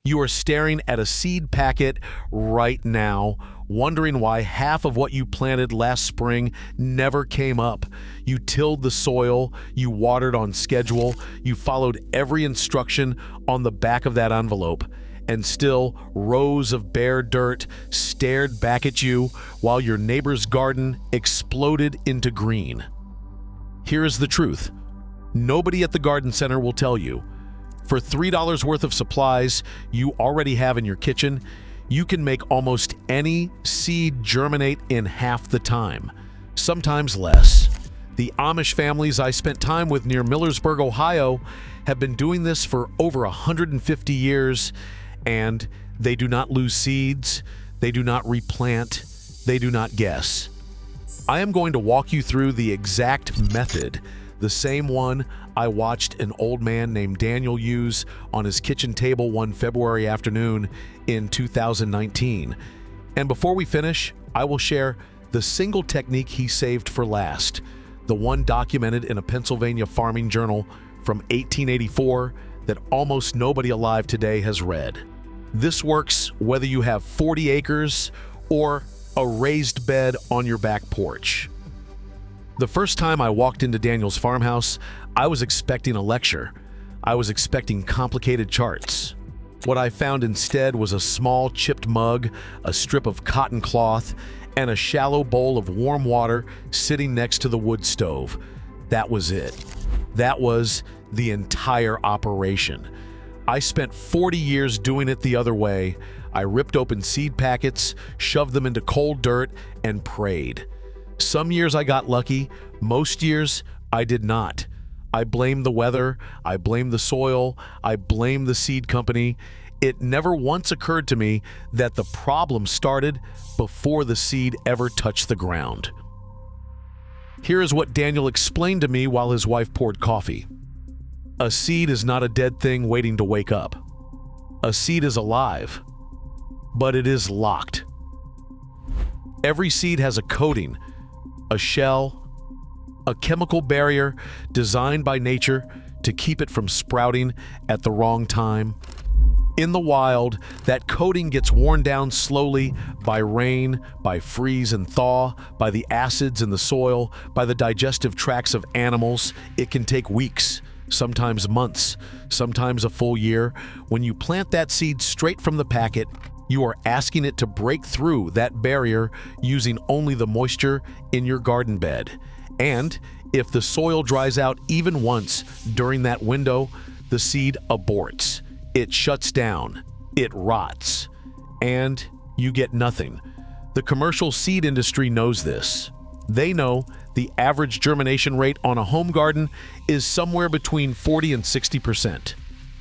You are staring at a seed packet right now, wondering why half of what you planted last spring never came up. You tilled the soil, you watered on schedule, you followed every instruction on the back of that envelope, and still rows of bare dirt stared back at you while your neighbor's garden exploded into green. Here is the truth. Nobody at the garden center will tell you. For $3 worth of supplies you already have in your kitchen, you can make almost any seed germinate in half the time, sometimes less. The Amish families I spent time with near Millersburg, Ohio, have been doing this for over 150 years, and they do not lose seeds, they do not replant, they do not guess. I am going to walk you through the exact method, the same one I watched an old man named Daniel use on his kitchen table one February afternoon in 2019. And before we finish, I will share the single technique he saved for last, the one documented in a Pennsylvania farming journal from 1884 that almost nobody alive today has read. This works whether you have 40 acres or a raised bed on your back porch. The first time I walked into Daniel's farmhouse, I was expecting a lecture. I was expecting complicated charts. What I found instead was a small chipped mug, a strip of cotton cloth, and a shallow bowl of warm water sitting next to the wood stove. That was it. That was the entire operation. I spent 40 years doing it the other way. I ripped open seed packets, shoved them into cold dirt, and prayed. Some years I got lucky, most years I did not. I blamed the weather, I blamed the soil, I blamed the seed company. It never once occurred to me that the problem started before the seed ever touched the ground. Here is what Daniel explained to me while his wife poured coffee. A seed is not a dead thing waiting to wake up. A seed is alive, but it is locked. Every seed has a coating, a shell, a chemical barrier designed by nature to keep it from sprouting at the wrong time. In the wild, that coating gets worn down slowly by rain, by freeze and thaw, by the acids in the soil, by the digestive tracts of animals. It can take weeks, sometimes months, sometimes a full year. When you plant that seed straight from the packet, you are asking it to break through that barrier using only the moisture in your garden bed. And if the soil dries out even once during that window, the seed aborts. It shuts down. It rots. And you get nothing. The commercial seed industry knows this. They know the average germination rate on a home garden is somewhere between 40 and 60%.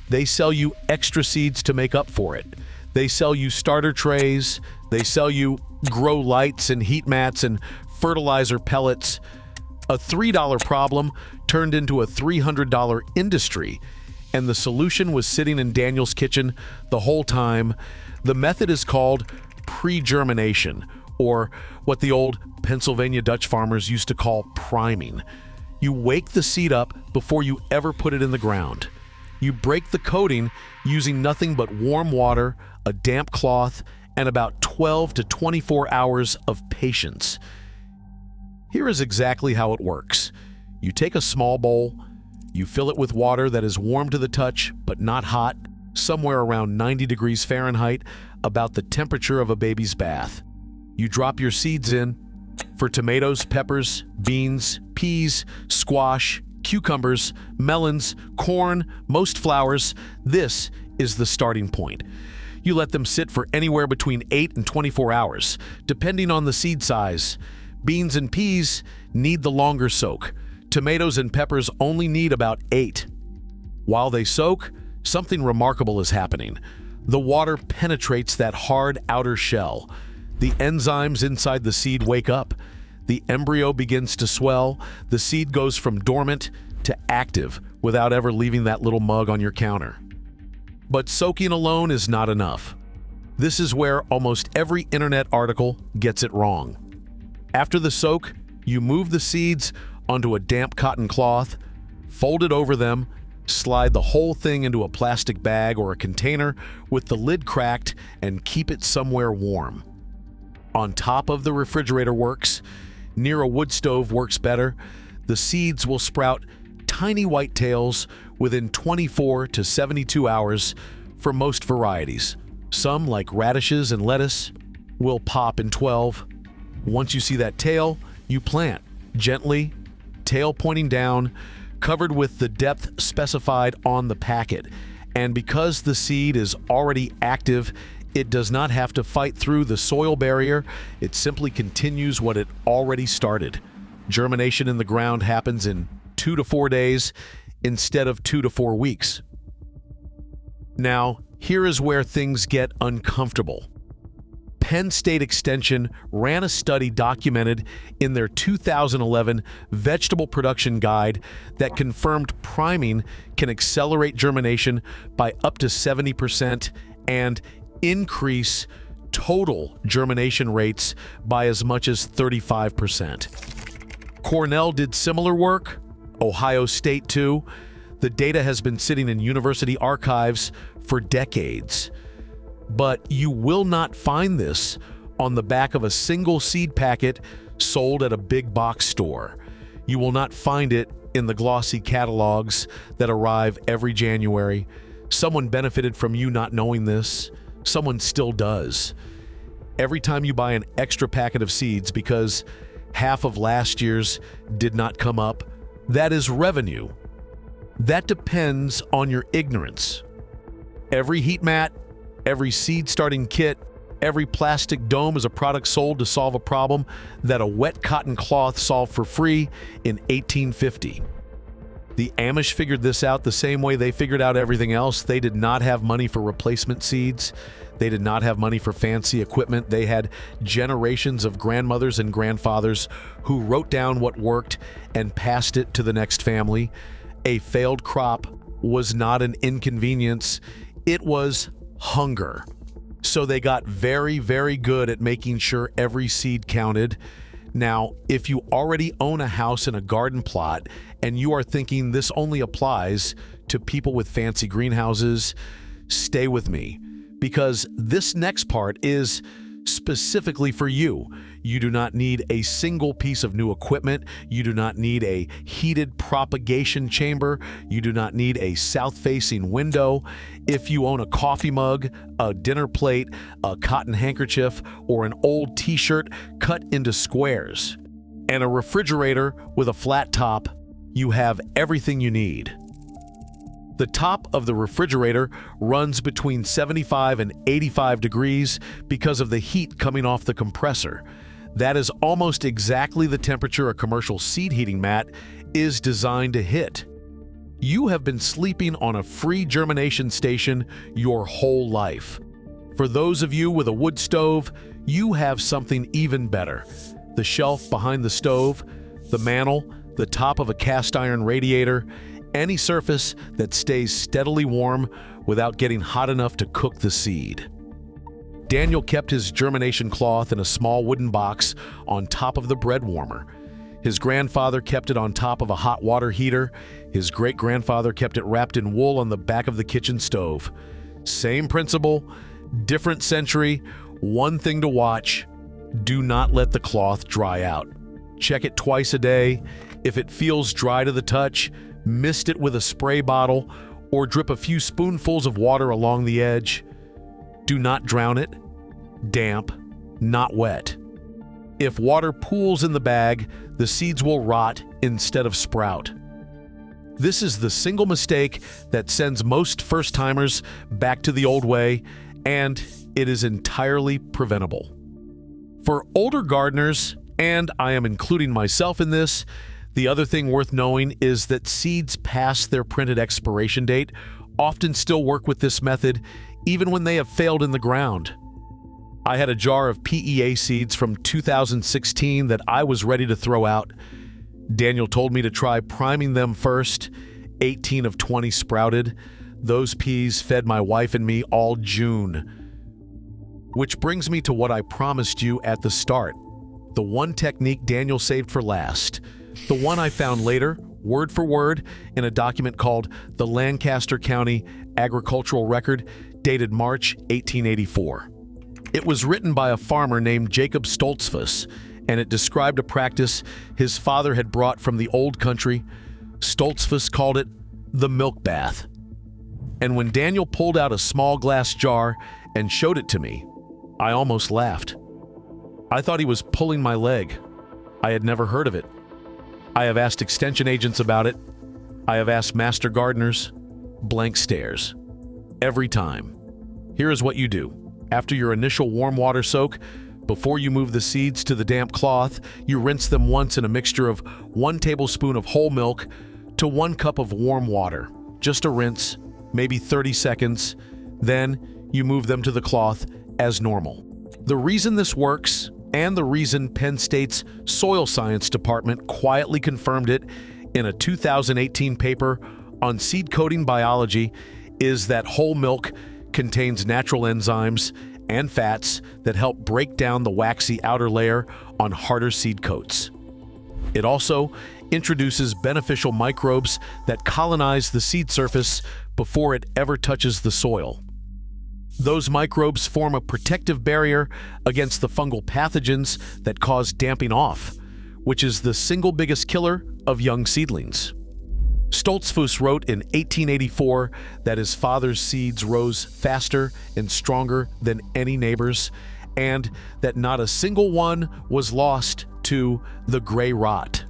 They sell you extra seeds to make up for it. They sell you starter trays, they sell you grow lights and heat mats and fertilizer pellets. A $3 problem turned into a $300 industry, and the solution was sitting in Daniel's kitchen the whole time. The method is called pre-germination, or what the old Pennsylvania Dutch farmers used to call priming. You wake the seed up before you ever put it in the ground. You break the coating using nothing but warm water, a damp cloth, and about 12 to 24 hours of patience. Here is exactly how it works. You take a small bowl, you fill it with water that is warm to the touch but not hot, somewhere around 90 degrees Fahrenheit, about the temperature of a baby's bath. You drop your seeds in. For tomatoes, peppers, beans, peas, squash, cucumbers, melons, corn, most flowers, this is the starting point. You let them sit for anywhere between 8 and 24 hours, depending on the seed size. Beans and peas need the longer soak. Tomatoes and peppers only need about 8. While they soak, something remarkable is happening. The water penetrates that hard outer shell. The enzymes inside the seed wake up. The embryo begins to swell. The seed goes from dormant to active without ever leaving that little mug on your counter. But soaking alone is not enough. This is where almost every internet article gets it wrong. After the soak, you move the seeds onto a damp cotton cloth, fold it over them, Slide the whole thing into a plastic bag or a container with the lid cracked and keep it somewhere warm. On top of the refrigerator works. Near a wood stove works better. The seeds will sprout tiny white tails within 24 to 72 hours for most varieties. Some, like radishes and lettuce, will pop in 12. Once you see that tail, you plant gently, tail pointing down, covered with the depth specified on the packet. And because the seed is already active, it does not have to fight through the soil barrier. It simply continues what it already started. Germination in the ground happens in 2 to 4 days instead of 2 to 4 weeks. Now, here is where things get uncomfortable. Penn State Extension ran a study documented in their 2011 Vegetable Production Guide that confirmed priming can accelerate germination by up to 70% and increase total germination rates by as much as 35%. Cornell did similar work, Ohio State too. The data has been sitting in university archives for decades. But you will not find this on the back of a single seed packet sold at a big box store. You will not find it in the glossy catalogs that arrive every January. Someone benefited from you not knowing this. Someone still does. Every time you buy an extra packet of seeds because half of last year's did not come up, that is revenue. That depends on your ignorance. Every heat mat, every seed starting kit, every plastic dome is a product sold to solve a problem that a wet cotton cloth solved for free in 1850. The Amish figured this out the same way they figured out everything else. They did not have money for replacement seeds. They did not have money for fancy equipment. They had generations of grandmothers and grandfathers who wrote down what worked and passed it to the next family. A failed crop was not an inconvenience. It was hunger. So they got very, very good at making sure every seed counted. Now, if you already own a house and a garden plot and you are thinking this only applies to people with fancy greenhouses, stay with me, because this next part is specifically for you. You do not need a single piece of new equipment. You do not need a heated propagation chamber. You do not need a south-facing window. If you own a coffee mug, a dinner plate, a cotton handkerchief, or an old t-shirt cut into squares, and a refrigerator with a flat top, you have everything you need. The top of the refrigerator runs between 75 and 85 degrees because of the heat coming off the compressor. That is almost exactly the temperature a commercial seed heating mat is designed to hit. You have been sleeping on a free germination station your whole life. For those of you with a wood stove, you have something even better. The shelf behind the stove, the mantle, the top of a cast iron radiator, any surface that stays steadily warm without getting hot enough to cook the seed. Daniel kept his germination cloth in a small wooden box on top of the bread warmer. His grandfather kept it on top of a hot water heater. His great-grandfather kept it wrapped in wool on the back of the kitchen stove. Same principle, different century, one thing to watch: do not let the cloth dry out. Check it twice a day. If it feels dry to the touch, mist it with a spray bottle or drip a few spoonfuls of water along the edge. Do not drown it. Damp, not wet. If water pools in the bag, the seeds will rot instead of sprout. This is the single mistake that sends most first-timers back to the old way, and it is entirely preventable. For older gardeners, and I am including myself in this, the other thing worth knowing is that seeds past their printed expiration date often still work with this method, even when they have failed in the ground. I had a jar of PEA seeds from 2016 that I was ready to throw out. Daniel told me to try priming them first. 18 of 20 sprouted. Those peas fed my wife and me all June. Which brings me to what I promised you at the start. The one technique Daniel saved for last. The one I found later word for word, in a document called the Lancaster County Agricultural Record, dated March 1884. It was written by a farmer named Jacob Stoltzfus, and it described a practice his father had brought from the old country. Stoltzfus called it the milk bath. And when Daniel pulled out a small glass jar and showed it to me, I almost laughed. I thought he was pulling my leg. I had never heard of it. I have asked extension agents about it. I have asked master gardeners. Blank stares. Every time. Here is what you do. After your initial warm water soak, before you move the seeds to the damp cloth, you rinse them once in a mixture of 1 tablespoon of whole milk to 1 cup of warm water. Just a rinse, maybe 30 seconds. Then you move them to the cloth as normal. The reason this works, and the reason Penn State's Soil Science Department quietly confirmed it in a 2018 paper on seed coating biology, is that whole milk contains natural enzymes and fats that help break down the waxy outer layer on harder seed coats. It also introduces beneficial microbes that colonize the seed surface before it ever touches the soil. Those microbes form a protective barrier against the fungal pathogens that cause damping off, which is the single biggest killer of young seedlings. Stoltzfus wrote in 1884 that his father's seeds rose faster and stronger than any neighbor's, and that not a single one was lost to the gray rot.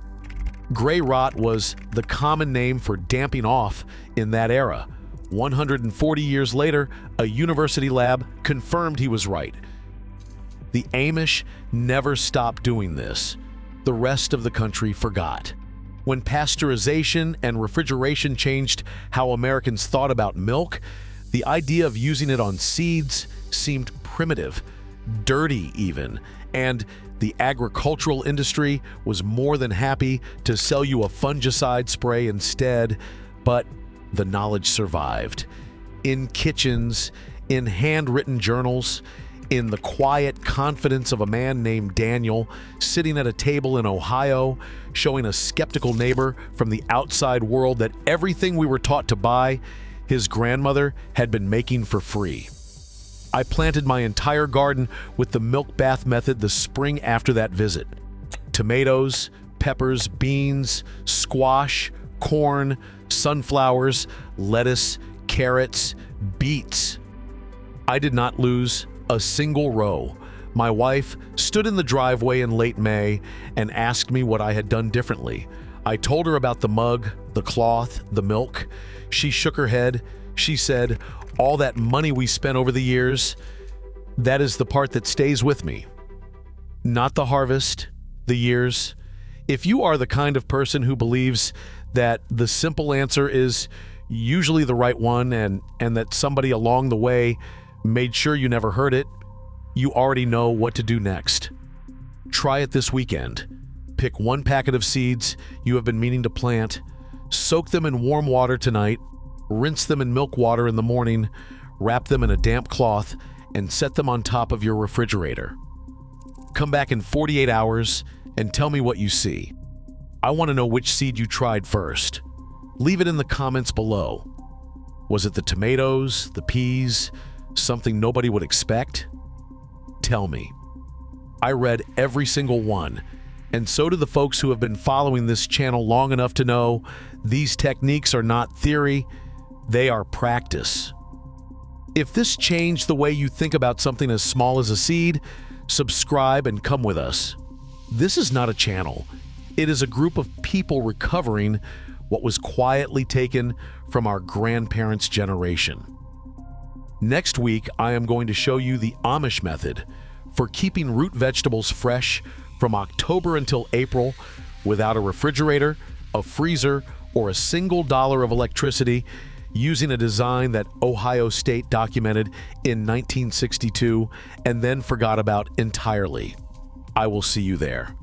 Gray rot was the common name for damping off in that era. 140 years later, a university lab confirmed he was right. The Amish never stopped doing this. The rest of the country forgot. When pasteurization and refrigeration changed how Americans thought about milk, the idea of using it on seeds seemed primitive, dirty even, and the agricultural industry was more than happy to sell you a fungicide spray instead, but the knowledge survived. In kitchens, in handwritten journals, in the quiet confidence of a man named Daniel sitting at a table in Ohio, showing a skeptical neighbor from the outside world that everything we were taught to buy, his grandmother had been making for free. I planted my entire garden with the milk bath method the spring after that visit. Tomatoes, peppers, beans, squash, corn, sunflowers, lettuce, carrots, beets. I did not lose a single row. My wife stood in the driveway in late May and asked me what I had done differently. I told her about the mug, the cloth, the milk. She shook her head. She said, "All that money we spent over the years, that is the part that stays with me. Not the harvest, the years." If you are the kind of person who believes that the simple answer is usually the right one and that somebody along the way made sure you never heard it, you already know what to do next. Try it this weekend. Pick 1 packet of seeds you have been meaning to plant, soak them in warm water tonight, rinse them in milk water in the morning, wrap them in a damp cloth, and set them on top of your refrigerator. Come back in 48 hours and tell me what you see. I want to know which seed you tried first. Leave it in the comments below. Was it the tomatoes, the peas, something nobody would expect? Tell me. I read every single one, and so do the folks who have been following this channel long enough to know these techniques are not theory, they are practice. If this changed the way you think about something as small as a seed, subscribe and come with us. This is not a channel. It is a group of people recovering what was quietly taken from our grandparents' generation. Next week, I am going to show you the Amish method for keeping root vegetables fresh from October until April without a refrigerator, a freezer, or a single dollar of electricity, using a design that Ohio State documented in 1962 and then forgot about entirely. I will see you there.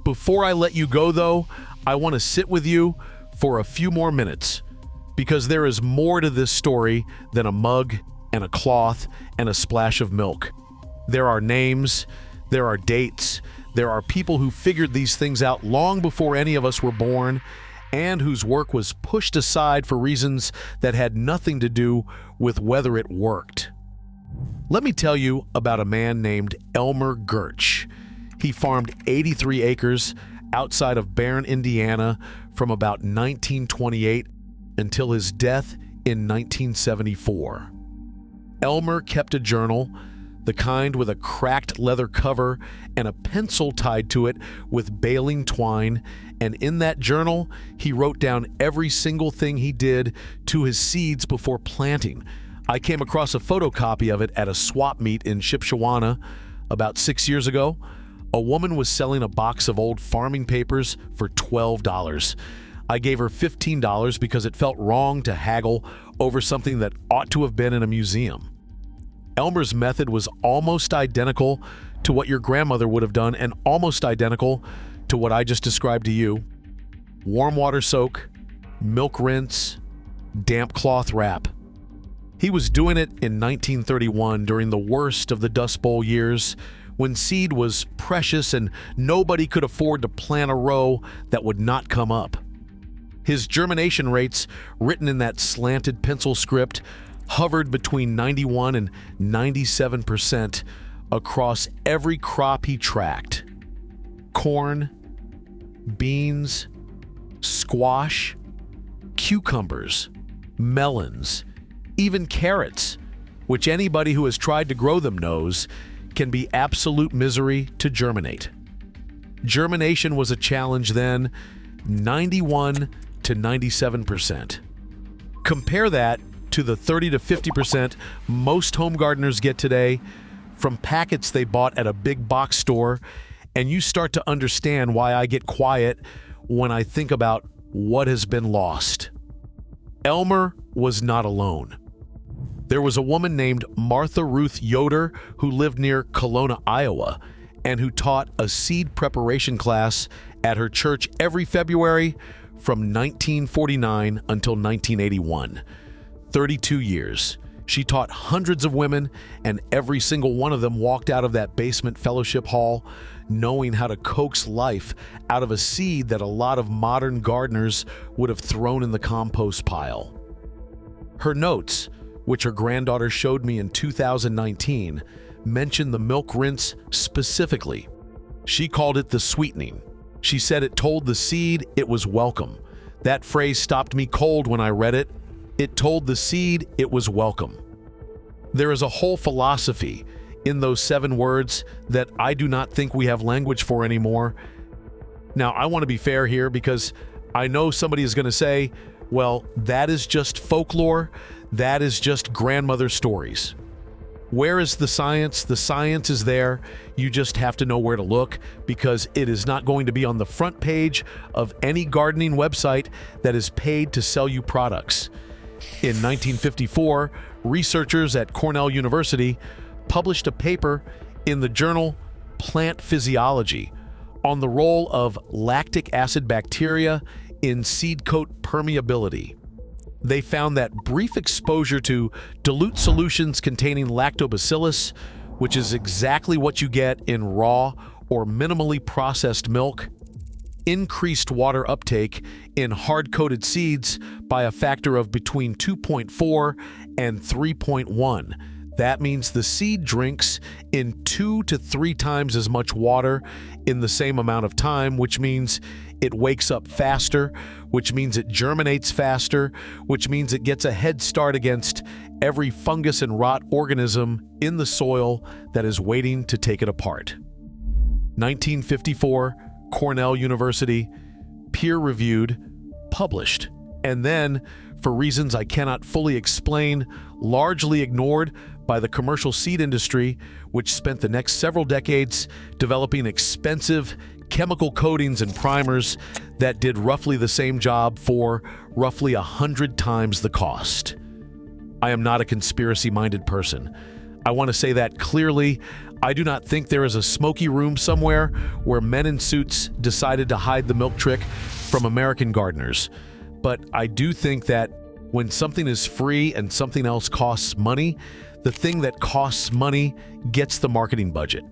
Before I let you go, though, I want to sit with you for a few more minutes, because there is more to this story than a mug and a cloth and a splash of milk. There are names, there are dates, There are people who figured these things out long before any of us were born, and whose work was pushed aside for reasons that had nothing to do with whether it worked. Let me tell you about a man named Elmer Gertsch. He farmed 83 acres outside of Barron, Indiana from about 1928 until his death in 1974. Elmer kept a journal, the kind with a cracked leather cover and a pencil tied to it with baling twine, and in that journal, he wrote down every single thing he did to his seeds before planting. I came across a photocopy of it at a swap meet in Shipshewana about 6 years ago. A woman was selling a box of old farming papers for $12. I gave her $15 because it felt wrong to haggle over something that ought to have been in a museum. Elmer's method was almost identical to what your grandmother would have done and almost identical to what I just described to you. Warm water soak, milk rinse, damp cloth wrap. He was doing it in 1931 during the worst of the Dust Bowl years, when seed was precious and nobody could afford to plant a row that would not come up. His germination rates, written in that slanted pencil script, hovered between 91 and 97% across every crop he tracked. Corn, beans, squash, cucumbers, melons, even carrots, which anybody who has tried to grow them knows can be absolute misery to germinate. Germination was a challenge then, 91 to 97%. Compare that to the 30 to 50% most home gardeners get today from packets they bought at a big box store, and you start to understand why I get quiet when I think about what has been lost. Elmer was not alone. There was a woman named Martha Ruth Yoder who lived near Kelowna, Iowa, and who taught a seed preparation class at her church every February from 1949 until 1981. 32 years. She taught hundreds of women, and every single one of them walked out of that basement fellowship hall knowing how to coax life out of a seed that a lot of modern gardeners would have thrown in the compost pile. Her notes, which her granddaughter showed me in 2019, mentioned the milk rinse specifically. She called it the sweetening. She said it told the seed it was welcome. That phrase stopped me cold when I read it. It told the seed it was welcome. There is a whole philosophy in those 7 words that I do not think we have language for anymore. Now, I want to be fair here because I know somebody is going to say, well, that is just folklore. That is just grandmother stories. Where is the science? The science is there. You just have to know where to look because it is not going to be on the front page of any gardening website that is paid to sell you products. In 1954, researchers at Cornell University published a paper in the journal Plant Physiology on the role of lactic acid bacteria in seed coat permeability. They found that brief exposure to dilute solutions containing lactobacillus, which is exactly what you get in raw or minimally processed milk, increased water uptake in hard-coated seeds by a factor of between 2.4 and 3.1. That means the seed drinks in 2 to 3 times as much water in the same amount of time, which means it wakes up faster, which means it germinates faster, which means it gets a head start against every fungus and rot organism in the soil that is waiting to take it apart. 1954, Cornell University, peer-reviewed, published, and then, for reasons I cannot fully explain, largely ignored by the commercial seed industry, which spent the next several decades developing expensive chemical coatings and primers that did roughly the same job for roughly 100 times the cost. I am not a conspiracy-minded person. I want to say that clearly. I do not think there is a smoky room somewhere where men in suits decided to hide the milk trick from American gardeners. But I do think that when something is free and something else costs money, the thing that costs money gets the marketing budget.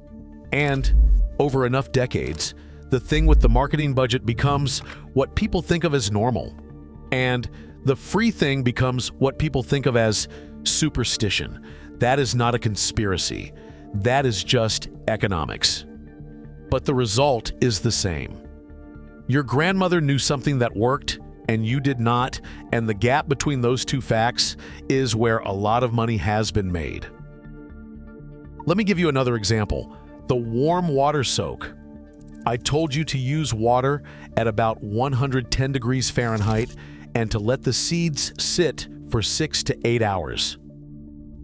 And Over enough decades, the thing with the marketing budget becomes what people think of as normal, and the free thing becomes what people think of as superstition. That is not a conspiracy. That is just economics. But the result is the same. Your grandmother knew something that worked, and you did not, and the gap between those two facts is where a lot of money has been made. Let me give you another example. The warm water soak. I told you to use water at about 110 degrees Fahrenheit and to let the seeds sit for 6 to 8 hours.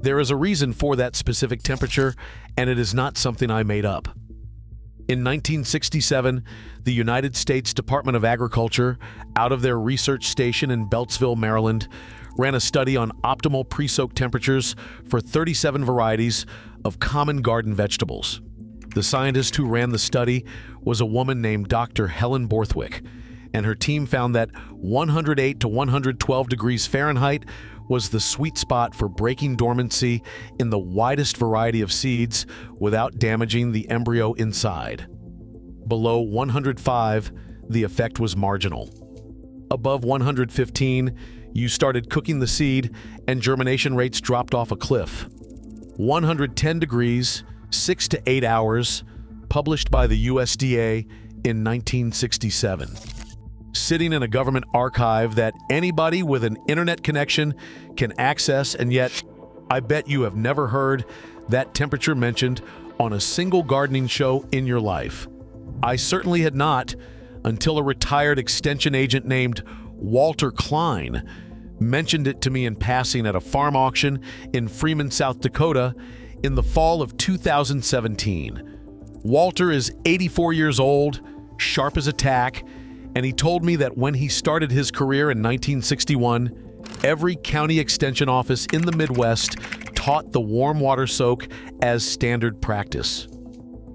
There is a reason for that specific temperature, and it is not something I made up. In 1967, the United States Department of Agriculture, out of their research station in Beltsville, Maryland, ran a study on optimal pre-soak temperatures for 37 varieties of common garden vegetables. The scientist who ran the study was a woman named Dr. Helen Borthwick, and her team found that 108 to 112 degrees Fahrenheit was the sweet spot for breaking dormancy in the widest variety of seeds without damaging the embryo inside. Below 105, the effect was marginal. Above 115, you started cooking the seed and germination rates dropped off a cliff. 110 degrees, 6 to 8 hours, published by the USDA in 1967. Sitting in a government archive that anybody with an internet connection can access, and yet I bet you have never heard that temperature mentioned on a single gardening show in your life. I certainly had not, until a retired extension agent named Walter Klein mentioned it to me in passing at a farm auction in Freeman, South Dakota in the fall of 2017. Walter is 84 years old, sharp as a tack, and he told me that when he started his career in 1961, every county extension office in the Midwest taught the warm water soak as standard practice.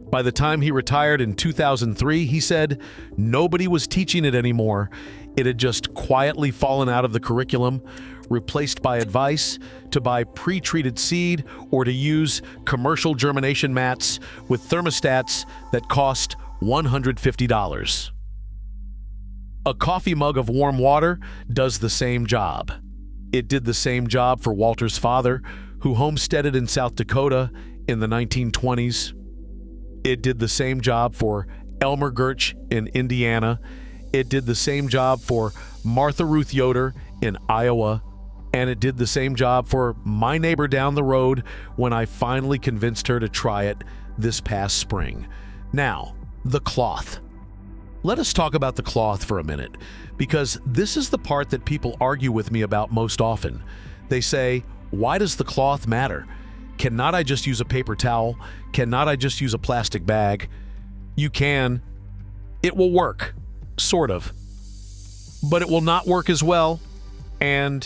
By the time he retired in 2003, he said nobody was teaching it anymore. It had just quietly fallen out of the curriculum, replaced by advice to buy pre-treated seed or to use commercial germination mats with thermostats that cost $150. A coffee mug of warm water does the same job. It did the same job for Walter's father, who homesteaded in South Dakota in the 1920s. It did the same job for Elmer Gertsch in Indiana. It did the same job for Martha Ruth Yoder in Iowa. And it did the same job for my neighbor down the road when I finally convinced her to try it this past spring. Now, the cloth. Let us talk about the cloth for a minute, because this is the part that people argue with me about most often. They say, why does the cloth matter? Cannot I just use a paper towel? Cannot I just use a plastic bag? You can. It will work, sort of. But it will not work as well. And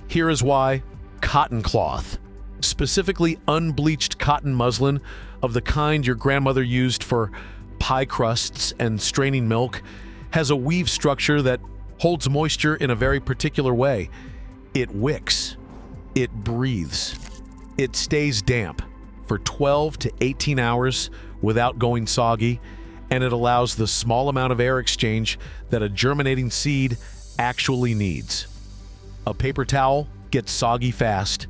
here is why: cotton cloth, specifically unbleached cotton muslin of the kind your grandmother used for pie crusts and straining milk, has a weave structure that holds moisture in a very particular way. It wicks. It breathes. It stays damp for 12 to 18 hours without going soggy, and it allows the small amount of air exchange that a germinating seed actually needs. A paper towel gets soggy fast,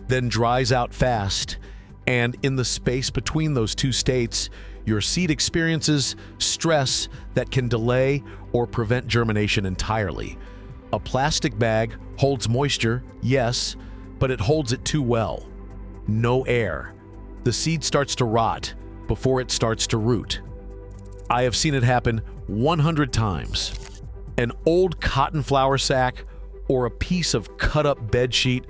then dries out fast, and in the space between those two states, your seed experiences stress that can delay or prevent germination entirely. A plastic bag holds moisture, yes, but it holds it too well. No air. The seed starts to rot before it starts to root. I have seen it happen 100 times. An old cotton flour sack, or a piece of cut-up bed sheet,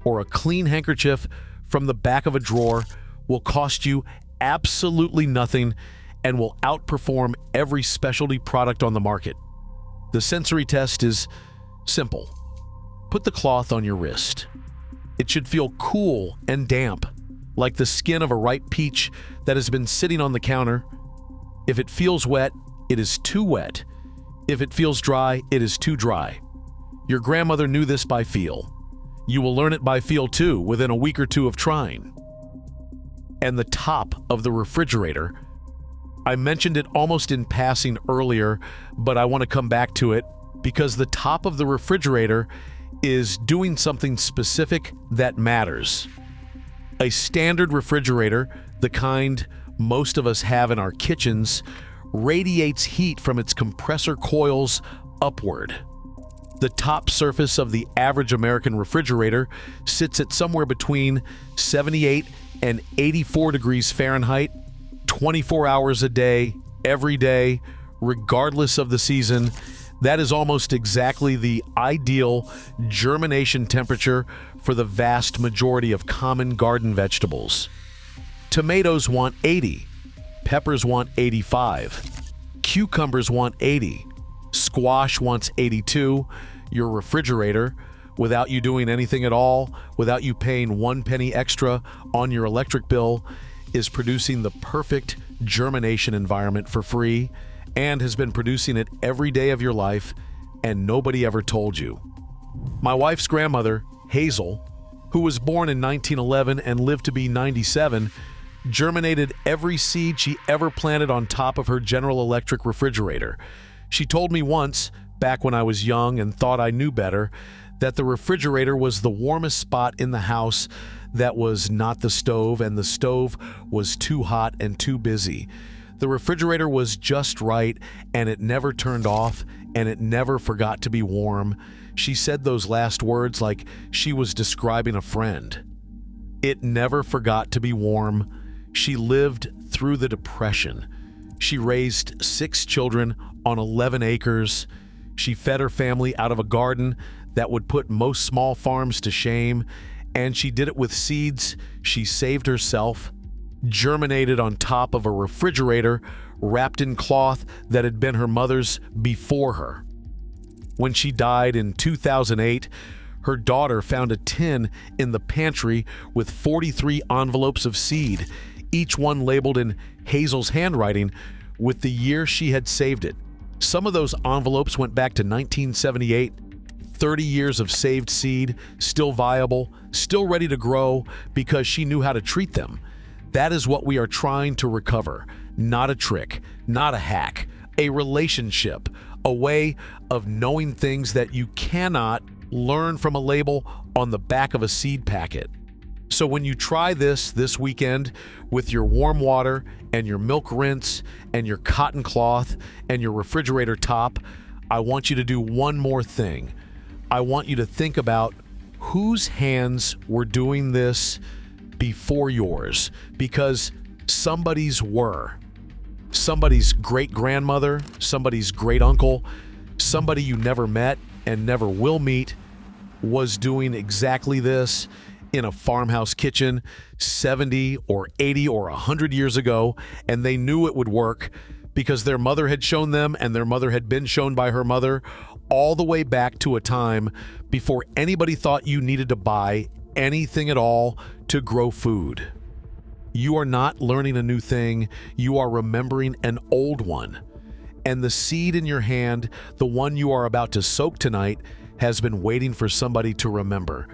or a clean handkerchief from the back of a drawer will cost you absolutely nothing and will outperform every specialty product on the market. The sensory test is simple. Put the cloth on your wrist. It should feel cool and damp, like the skin of a ripe peach that has been sitting on the counter. If it feels wet, it is too wet. If it feels dry, it is too dry. Your grandmother knew this by feel. You will learn it by feel too within a week or two of trying. And the top of the refrigerator, I mentioned it almost in passing earlier, but I want to come back to it because the top of the refrigerator is doing something specific that matters. A standard refrigerator, the kind most of us have in our kitchens, radiates heat from its compressor coils upward. The top surface of the average American refrigerator sits at somewhere between 78 and 84 degrees Fahrenheit, 24 hours a day, every day, regardless of the season. That is almost exactly the ideal germination temperature for the vast majority of common garden vegetables. Tomatoes want 80, peppers want 85, cucumbers want 80, squash wants 82. Your refrigerator, without you doing anything at all, without you paying 1 penny extra on your electric bill, is producing the perfect germination environment for free and has been producing it every day of your life, and nobody ever told you. My wife's grandmother, Hazel, who was born in 1911 and lived to be 97, germinated every seed she ever planted on top of her General Electric refrigerator. She told me once, back when I was young and thought I knew better, that the refrigerator was the warmest spot in the house that was not the stove, and the stove was too hot and too busy. The refrigerator was just right, and it never turned off, and it never forgot to be warm. She said those last words like she was describing a friend. It never forgot to be warm. She lived through the Depression. She raised 6 children on 11 acres. She fed her family out of a garden that would put most small farms to shame, and she did it with seeds she saved herself, germinated on top of a refrigerator wrapped in cloth that had been her mother's before her. When she died in 2008, her daughter found a tin in the pantry with 43 envelopes of seed, each one labeled in Hazel's handwriting with the year she had saved it. Some of those envelopes went back to 1978, 30 years of saved seed, still viable, still ready to grow because she knew how to treat them. That is what we are trying to recover. Not a trick, not a hack, a relationship, a way of knowing things that you cannot learn from a label on the back of a seed packet. So when you try this weekend with your warm water and your milk rinse and your cotton cloth and your refrigerator top, I want you to do one more thing. I want you to think about whose hands were doing this before yours, because somebody's were. Somebody's great-grandmother, somebody's great-uncle, somebody you never met and never will meet was doing exactly this in a farmhouse kitchen 70 or 80 or 100 years ago, and they knew it would work because their mother had shown them and their mother had been shown by her mother all the way back to a time before anybody thought you needed to buy anything at all to grow food. You are not learning a new thing, you are remembering an old one. And the seed in your hand, the one you are about to soak tonight, has been waiting for somebody to remember.